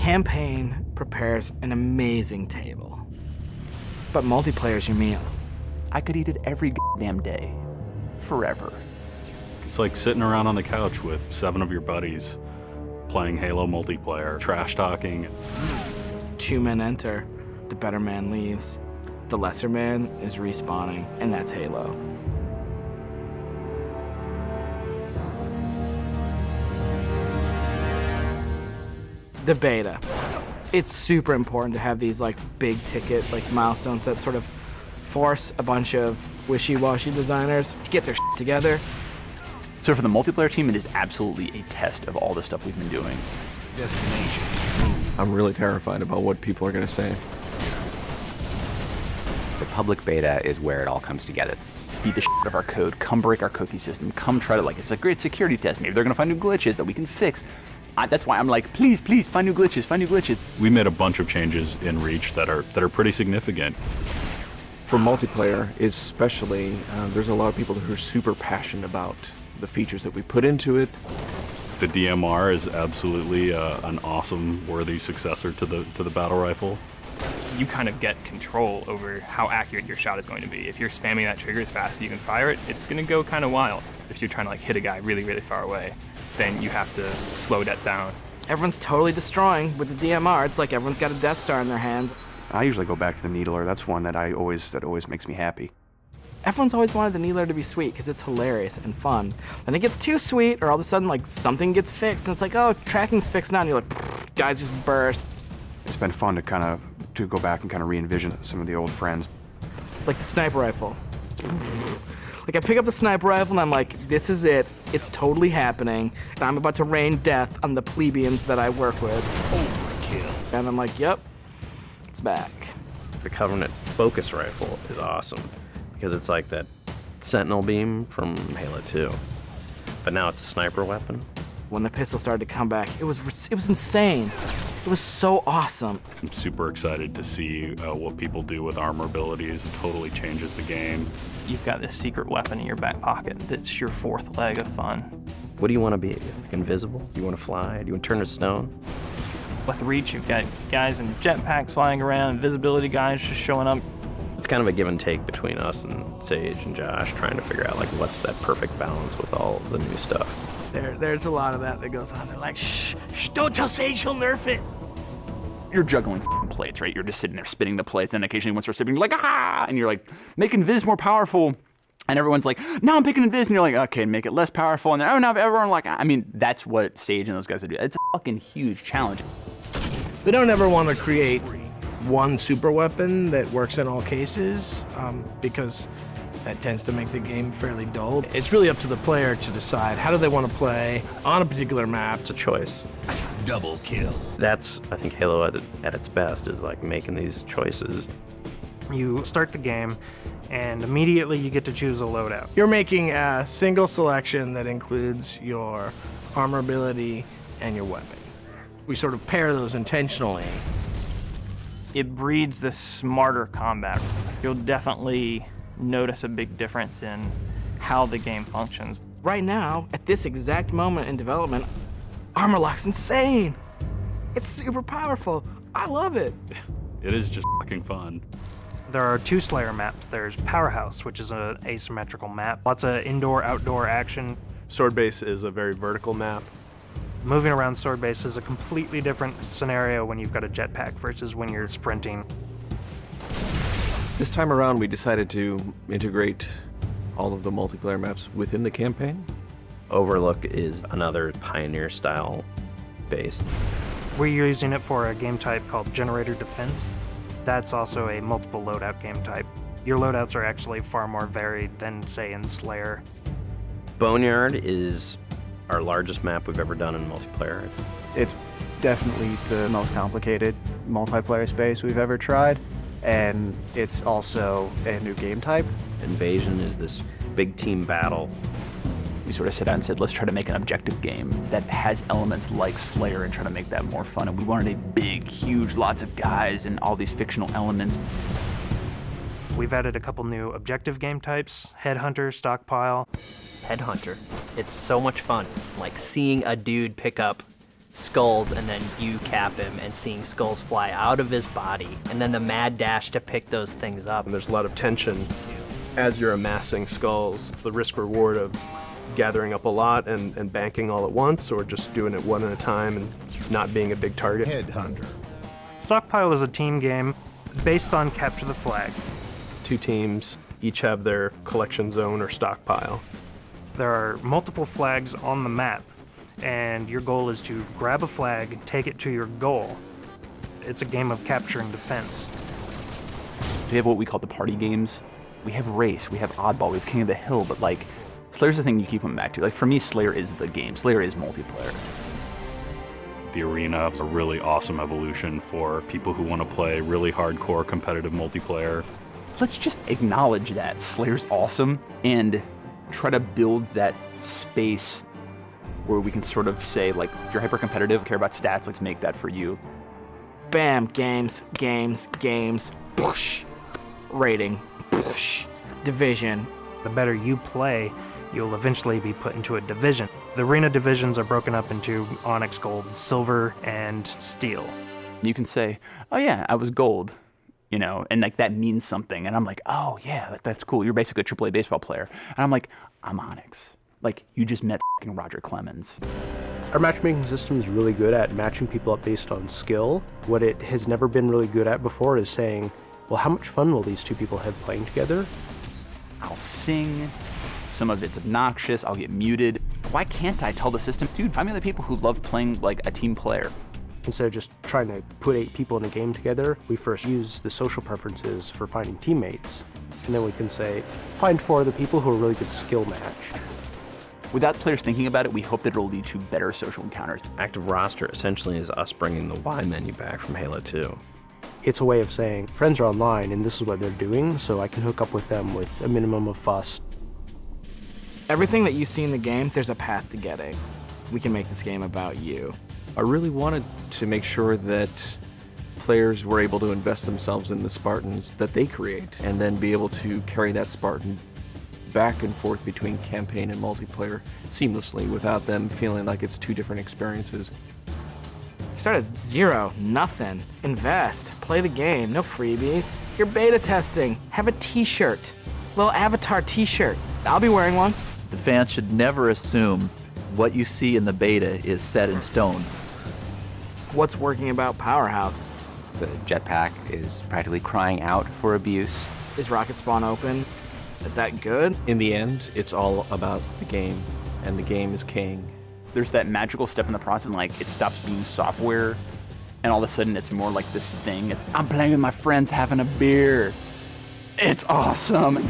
campaign prepares an amazing table, but multiplayer's your meal. I could eat it every damn day, forever. It's like sitting around on the couch with 7 of your buddies, playing Halo multiplayer, trash talking. 2 men enter, the better man leaves. The lesser man is respawning, and that's Halo. The beta. It's super important to have these like big ticket like milestones that sort of force a bunch of wishy-washy designers to get their shit together. So for the multiplayer team, it is absolutely a test of all the stuff we've been doing. Destination. I'm really terrified about what people are going to say. The public beta is where it all comes together. Beat the shit out of our code, come break our cookie system, come try to, like, it's a great security test. Maybe they're going to find new glitches that we can fix. That's why I'm like, please, please, find new glitches, find new glitches. We made a bunch of changes in Reach that are pretty significant. For multiplayer, especially, there's a lot of people who are super passionate about the features that we put into it. The DMR is absolutely an awesome, worthy successor to the battle rifle. You kind of get control over how accurate your shot is going to be. If you're spamming that trigger as fast as you can fire it, it's going to go kind of wild. If you're trying to like hit a guy really, really far away, then you have to slow that down. Everyone's totally destroying with the DMR. It's like everyone's got a Death Star in their hands. I usually go back to the Needler. That's one that always makes me happy. Everyone's always wanted the Needler to be sweet because it's hilarious and fun. Then it gets too sweet, or all of a sudden like something gets fixed, and it's like, oh, tracking's fixed now, and you're like, guys just burst. It's been fun to go back and kind of re-envision some of the old friends. Like the sniper rifle. Like I pick up the sniper rifle and I'm like, this is it. It's totally happening, and I'm about to rain death on the plebeians that I work with. Overkill. And I'm like, yep, it's back. The Covenant focus rifle is awesome because it's like that Sentinel beam from Halo 2, but now it's a sniper weapon. When the pistol started to come back, it was insane. It was so awesome. I'm super excited to see what people do with armor abilities. It totally changes the game. You've got this secret weapon in your back pocket that's your 4th leg of fun. What do you want to be? Like invisible? Do you want to fly? Do you want to turn to stone? With Reach, you've got guys in jetpacks flying around, invisibility guys just showing up. It's kind of a give and take between us and Sage and Josh trying to figure out like what's that perfect balance with all the new stuff. There's a lot of that goes on. They're like, shh, don't tell Sage, he'll nerf it. You're juggling plates, right? You're just sitting there spinning the plates, and occasionally one starts spinning, you're like, ah! And you're like, making Viz more powerful. And everyone's like, no, I'm picking Viz. And you're like, okay, make it less powerful. And then, oh, now everyone like, I mean, that's what Sage and those guys do. It's a fucking huge challenge. We don't ever want to create one super weapon that works in all cases, because that tends to make the game fairly dull. It's really up to the player to decide how do they want to play on a particular map. It's a choice. Double kill. That's, I think, Halo at its best is like making these choices. You start the game, and immediately you get to choose a loadout. You're making a single selection that includes your armor ability and your weapon. We sort of pair those intentionally. It breeds this smarter combat. You'll definitely notice a big difference in how the game functions. Right now, at this exact moment in development, Armor Lock's insane. It's super powerful. I love it. It is just fucking fun. There are 2 Slayer maps. There's Powerhouse, which is an asymmetrical map. Lots of indoor-outdoor action. Sword Base is a very vertical map. Moving around Sword Base is a completely different scenario when you've got a jetpack versus when you're sprinting. This time around, we decided to integrate all of the multiplayer maps within the campaign. Overlook is another Pioneer-style base. We're using it for a game type called Generator Defense. That's also a multiple loadout game type. Your loadouts are actually far more varied than, say, in Slayer. Boneyard is our largest map we've ever done in multiplayer. It's definitely the most complicated multiplayer space we've ever tried, and it's also a new game type. Invasion is this big team battle. We sort of sat down and said, let's try to make an objective game that has elements like Slayer and try to make that more fun. And we wanted a big, huge, lots of guys and all these fictional elements. We've added a couple new objective game types, Headhunter, Stockpile. Headhunter. It's so much fun. Like seeing a dude pick up skulls and then you cap him and seeing skulls fly out of his body, and then the mad dash to pick those things up. And there's a lot of tension as you're amassing skulls. It's the risk reward of gathering up a lot and banking all at once, or just doing it one at a time and not being a big target. Headhunter. Stockpile is a team game based on capture the flag. 2 teams each have their collection zone or stockpile. There are multiple flags on the map, and your goal is to grab a flag, take it to your goal. It's a game of capture and defense. We have what we call the party games. We have Race, we have Oddball, we have King of the Hill, but like, Slayer's the thing you keep coming back to. Like, for me, Slayer is the game. Slayer is multiplayer. The arena is a really awesome evolution for people who want to play really hardcore competitive multiplayer. Let's just acknowledge that Slayer's awesome and try to build that space where we can sort of say, like, if you're hyper competitive, care about stats, let's make that for you. Bam, games, games, games, push, rating, push, division. The better you play, you'll eventually be put into a division. The arena divisions are broken up into Onyx, Gold, Silver, and Steel. You can say, oh yeah, I was Gold, you know, and like that means something. And I'm like, oh yeah, that's cool. You're basically a AAA baseball player. And I'm like, I'm Onyx. Like, you just met f***ing Roger Clemens. Our matchmaking system is really good at matching people up based on skill. What it has never been really good at before is saying, well, how much fun will these 2 people have playing together? I'll sing. Some of it's obnoxious. I'll get muted. Why can't I tell the system, dude, find me the people who love playing like a team player? Instead of just trying to put 8 people in a game together, we first use the social preferences for finding teammates. And then we can say, find 4 of the people who are really good skill match. Without players thinking about it, we hope that it'll lead to better social encounters. Active roster essentially is us bringing the Y menu back from Halo 2. It's a way of saying, friends are online and this is what they're doing, so I can hook up with them with a minimum of fuss. Everything that you see in the game, there's a path to getting. We can make this game about you. I really wanted to make sure that players were able to invest themselves in the Spartans that they create, and then be able to carry that Spartan back and forth between campaign and multiplayer seamlessly without them feeling like it's 2 different experiences. You start at 0, nothing. Invest, play the game, no freebies. You're beta testing, have a t-shirt, little avatar t-shirt. I'll be wearing one. The fans should never assume what you see in the beta is set in stone. What's working about Powerhouse? The jetpack is practically crying out for abuse. Is Rocket Spawn open? Is that good? In the end, it's all about the game, and the game is king. There's that magical step in the process, like it stops being software, and all of a sudden it's more like this thing. I'm playing with my friends having a beer. It's awesome.